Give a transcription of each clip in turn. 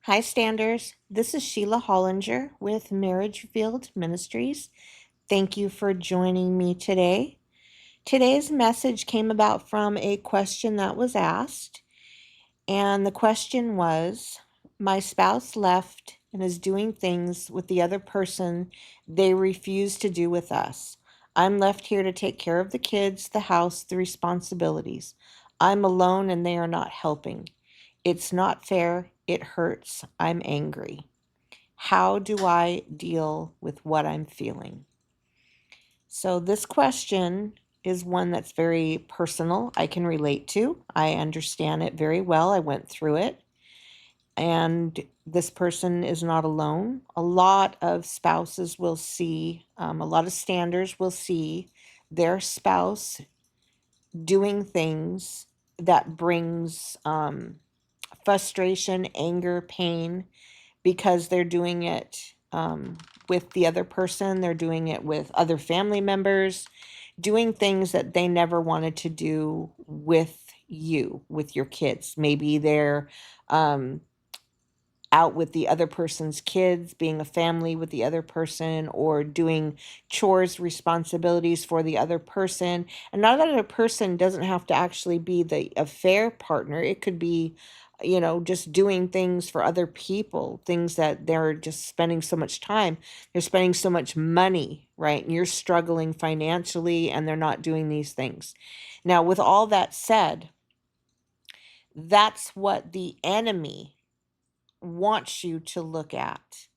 Hi, Standers. This is Sheila Hollinger with Marriage Revealed Ministries. Thank you for joining me today. Today's message came about from a question that was asked, and the question was, my spouse left and is doing things with the other person they refuse to do with us. I'm left here to take care of the kids, the house, the responsibilities. I'm alone and they are not helping. It's not fair. It hurts. I'm angry. How do I deal with what I'm feeling? So, this question is one that's very personal. I can relate to. I understand it very well. I went through it. And this person is not alone. A lot of spouses will see, a lot of standers will see their spouse doing things that brings frustration, anger, pain, because they're doing it with the other person. They're doing it with other family members, doing things that they never wanted to do with you, with your kids. Maybe they're out with the other person's kids, being a family with the other person, or doing chores, responsibilities for the other person. And not that other person doesn't have to actually be the affair partner. It could be, just doing things for other people, things that they're just spending so much time. They're spending so much money, right? And you're struggling financially and they're not doing these things. Now, with all that said, that's what the enemy wants you to look at.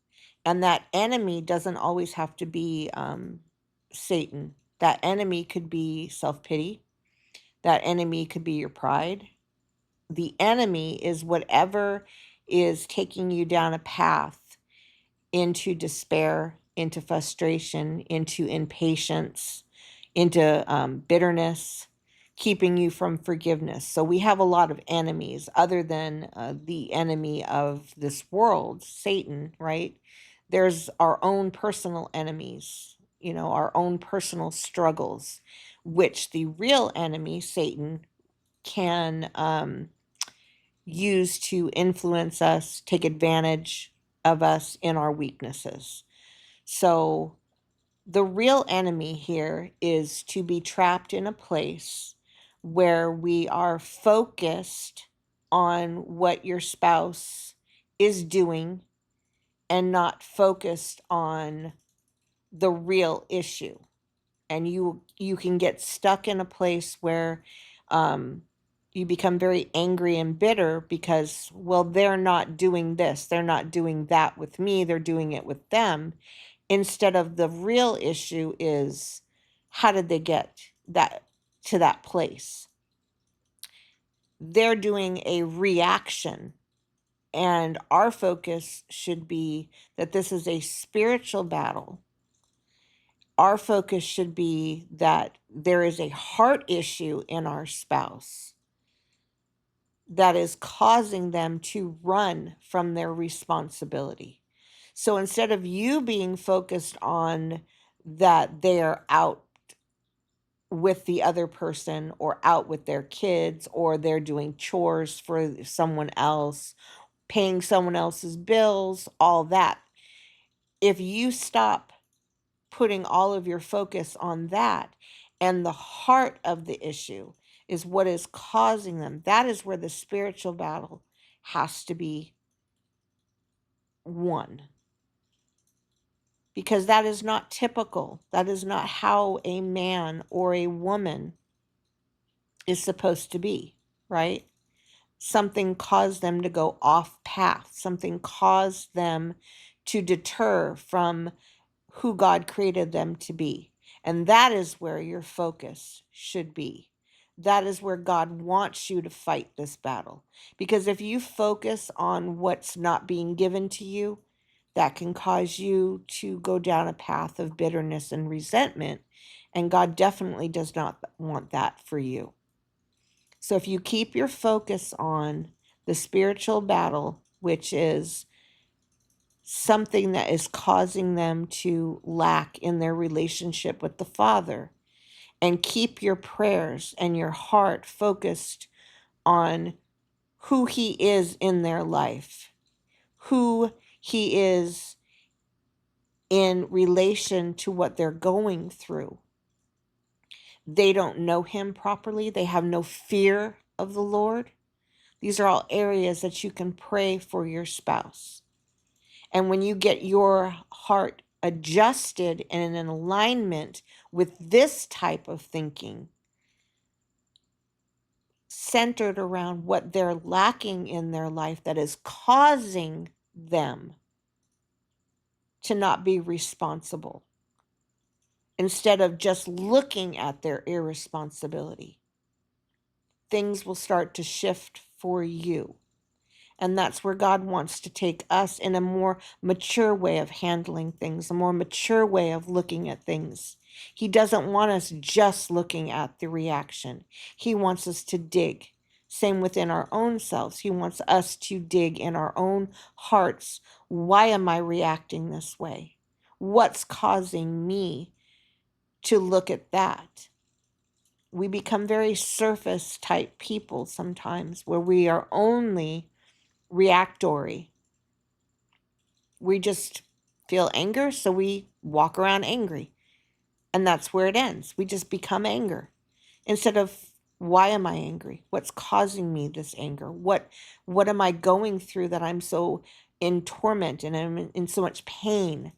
And that enemy doesn't always have to be Satan. That enemy could be self pity. That enemy could be your pride. The enemy is whatever is taking you down a path into despair, into frustration, into impatience, into bitterness, keeping you from forgiveness. So we have a lot of enemies other than the enemy of this world, Satan, right? There's our own personal enemies, our own personal struggles, which the real enemy, Satan, can use to influence us, take advantage of us in our weaknesses. So the real enemy here is to be trapped in a place where we are focused on what your spouse is doing and not focused on the real issue. And you can get stuck in a place where you become very angry and bitter because, well, they're not doing this, they're not doing that with me, they're doing it with them, instead of the real issue is, how did they get that to that place? They're doing a reaction, and our focus should be that this is a spiritual battle. Our focus should be that there is a heart issue in our spouse that is causing them to run from their responsibility. So instead of you being focused on that they're out with the other person or out with their kids or they're doing chores for someone else, paying someone else's bills, all that, if you stop putting all of your focus on that, and the heart of the issue is what is causing them, that is where the spiritual battle has to be won. Because that is not typical. That is not how a man or a woman is supposed to be, right? Something caused them to go off path. Something caused them to deter from who God created them to be. And that is where your focus should be. That is where God wants you to fight this battle. Because if you focus on what's not being given to you, that can cause you to go down a path of bitterness and resentment. And God definitely does not want that for you. So if you keep your focus on the spiritual battle, which is something that is causing them to lack in their relationship with the Father, and keep your prayers and your heart focused on who He is in their life, who he is in relation to what they're going through. They don't know him properly. They have no fear of the Lord. These are all areas that you can pray for your spouse. And when you get your heart adjusted and in alignment with this type of thinking, centered around what they're lacking in their life that is causing them to not be responsible, instead of just looking at their irresponsibility, things will start to shift for you. And that's where God wants to take us, in a more mature way of handling things, a more mature way of looking at things. He doesn't want us just looking at the reaction. He wants us to dig. Same within our own selves. He wants us to dig in our own hearts. Why am I reacting this way? What's causing me to look at that? We become very surface type people sometimes, where we are only reactory. We just feel anger, so we walk around angry. And that's where it ends. We just become anger. Instead of, why am I angry? What's causing me this anger? What am I going through that I'm so in torment and I'm in so much pain?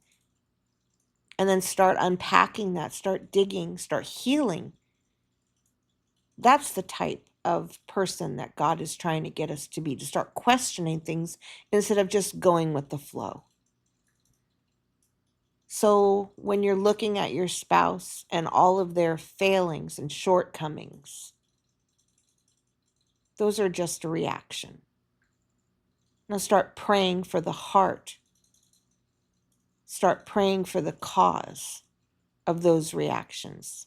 And then start unpacking that, start digging, start healing. That's the type of person that God is trying to get us to be, to start questioning things instead of just going with the flow. So when you're looking at your spouse and all of their failings and shortcomings, those are just a reaction. Now start praying for the heart. Start praying for the cause of those reactions.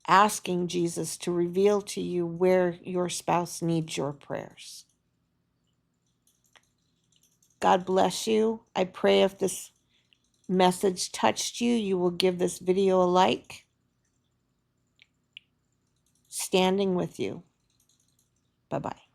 Asking Jesus to reveal to you where your spouse needs your prayers. God bless you. I pray if this message touched you, you will give this video a like. Standing with you. Bye-bye.